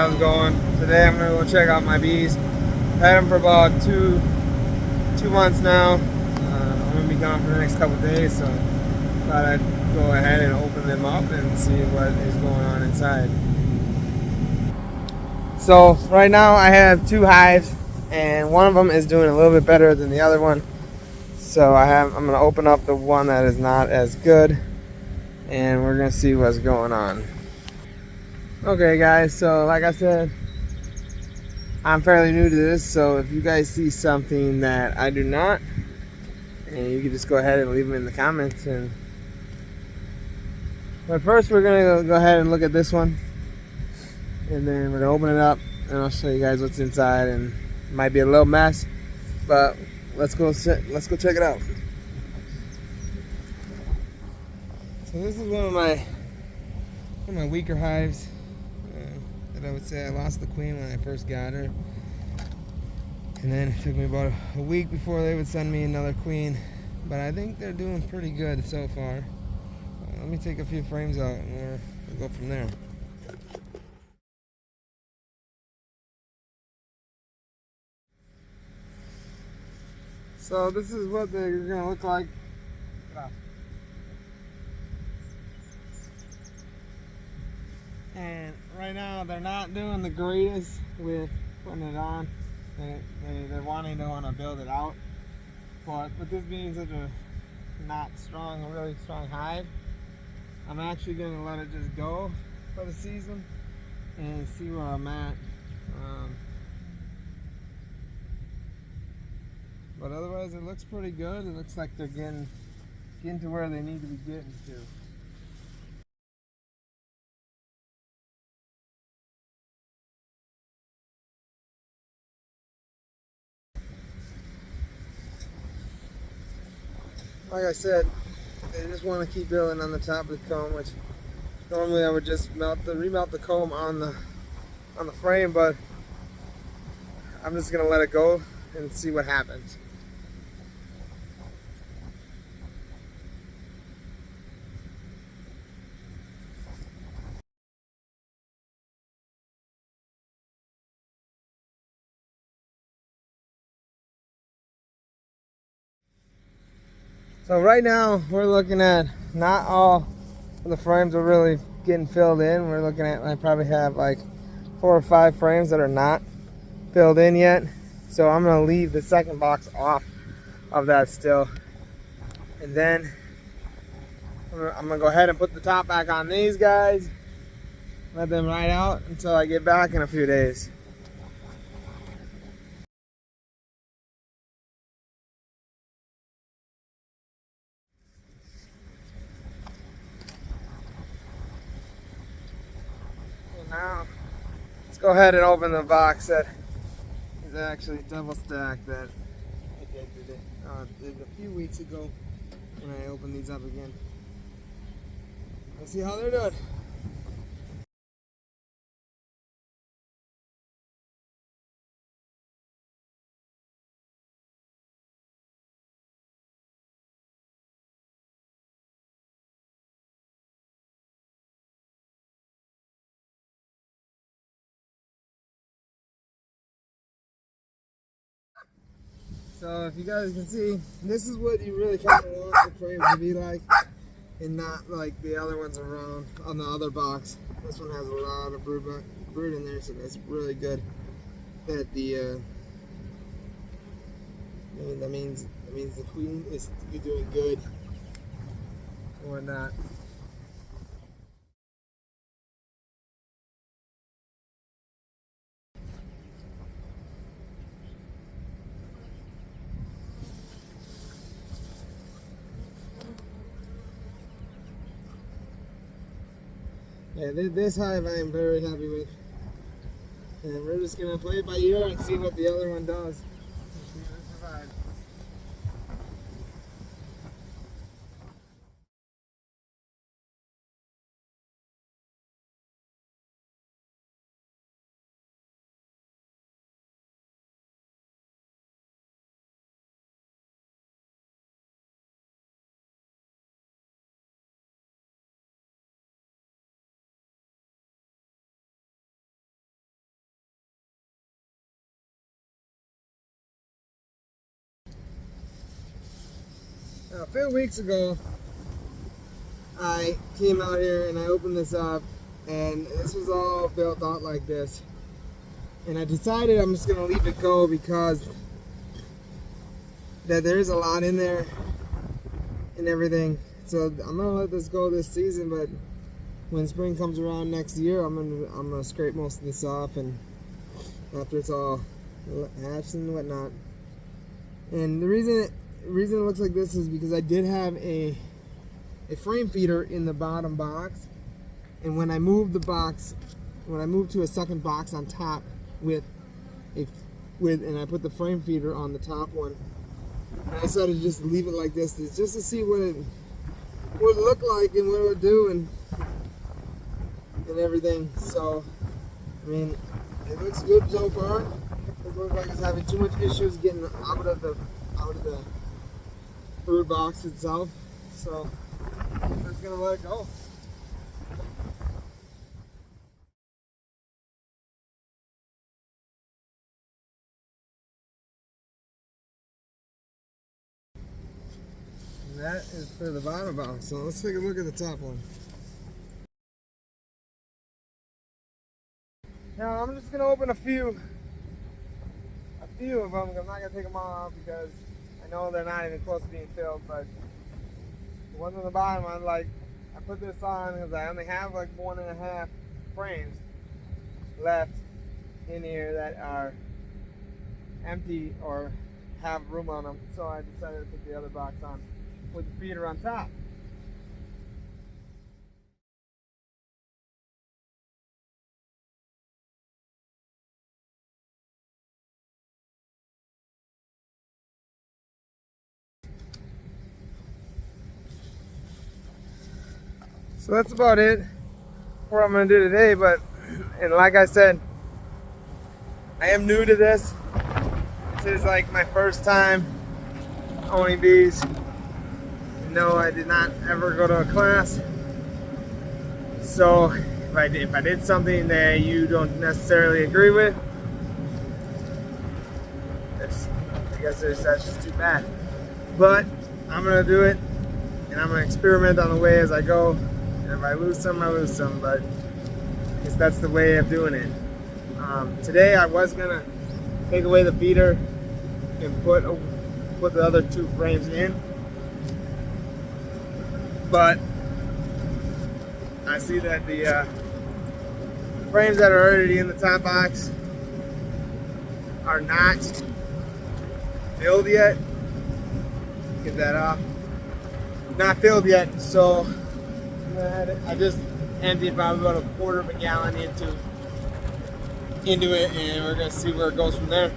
how's it going? Today I'm gonna go check out my bees. Had them for about two months now. I'm gonna be gone for the next couple of days, so thought I'd go ahead and open them up and see what is going on inside. So right now I have 2 hives, and one of them is doing a little bit better than the other one. So I'm gonna open up the one that is not as good, and we're gonna see what's going on. Okay guys, so like I said, I'm fairly new to this, so if you guys see something that I do not, and you can just go ahead and leave them in the comments. But first we're gonna go ahead and look at this one, and then we're gonna open it up and I'll show you guys what's inside. And it might be a little mess, but let's go check it out. So this is one of my weaker hives that I would say I lost the queen when I first got her, and then it took me about a week before they would send me another queen. But I think they're doing pretty good so far. Let me take a few frames out and we'll go from there. So this is what they're gonna look like. And right now they're not doing the greatest with putting it on. They're wanting to build it out. But with this being such a really strong hive, I'm actually gonna let it just go for the season and see where I'm at. But otherwise it looks pretty good. It looks like they're getting to where they need to be getting to. Like I said, they just want to keep building on the top of the comb, which normally I would just remelt the comb on the frame, but I'm just gonna let it go and see what happens. So right now we're looking at not all of the frames are really getting filled in. We're looking at, I probably have like 4 or 5 frames that are not filled in yet. So I'm gonna leave the second box off of that still. And then I'm gonna go ahead and put the top back on these guys. Let them ride out until I get back in a few days. Now, let's go ahead and open the box that is actually double stacked that I did a few weeks ago when I opened these up again. Let's see how they're doing. So if you guys can see, this is what you really kind of want the frames to be like, and not like the other ones around on the other box. This one has a lot of brood in there, so that's really good. That that means the queen is doing good and whatnot. Yeah, this hive I am very happy with, and we're just gonna play it by ear and see what the other one does. A few weeks ago, I came out here and I opened this up, and this was all built out like this. And I decided I'm just gonna leave it go because that there's a lot in there and everything. So I'm gonna let this go this season, but when spring comes around next year, I'm gonna scrape most of this off, and after it's all hatched and whatnot. And the reason it looks like this is because I did have a frame feeder in the bottom box, and when I moved to a second box on top and I put the frame feeder on the top one, and I decided to just leave it like this just to see what it would look like and what it would do and everything. So I mean, it looks good so far. It looks like it's having too much issues getting out of the brood box itself. So I'm just gonna let it go. And that is for the bottom box. So let's take a look at the top one. Now I'm just gonna open a few of them. I'm not gonna take them all out because I know they're not even close to being filled. But the ones on the bottom, I put this on because I only have like 1.5 frames left in here that are empty or have room on them. So I decided to put the other box on with the feeder on top. So that's about it for what I'm going to do today, and like I said, I am new to this. This is like my first time owning bees. No, I did not ever go to a class. So if I did something that you don't necessarily agree with, I guess that's just too bad. But I'm going to do it, and I'm going to experiment on the way as I go. And if I lose some, I lose some, but I guess that's the way of doing it. Today I was gonna take away the feeder and put the other 2 frames in, but I see that the frames that are already in the top box are not filled yet. Get that off. Not filled yet, so I just emptied probably about 1/4 of a gallon into it, and we're gonna see where it goes from there.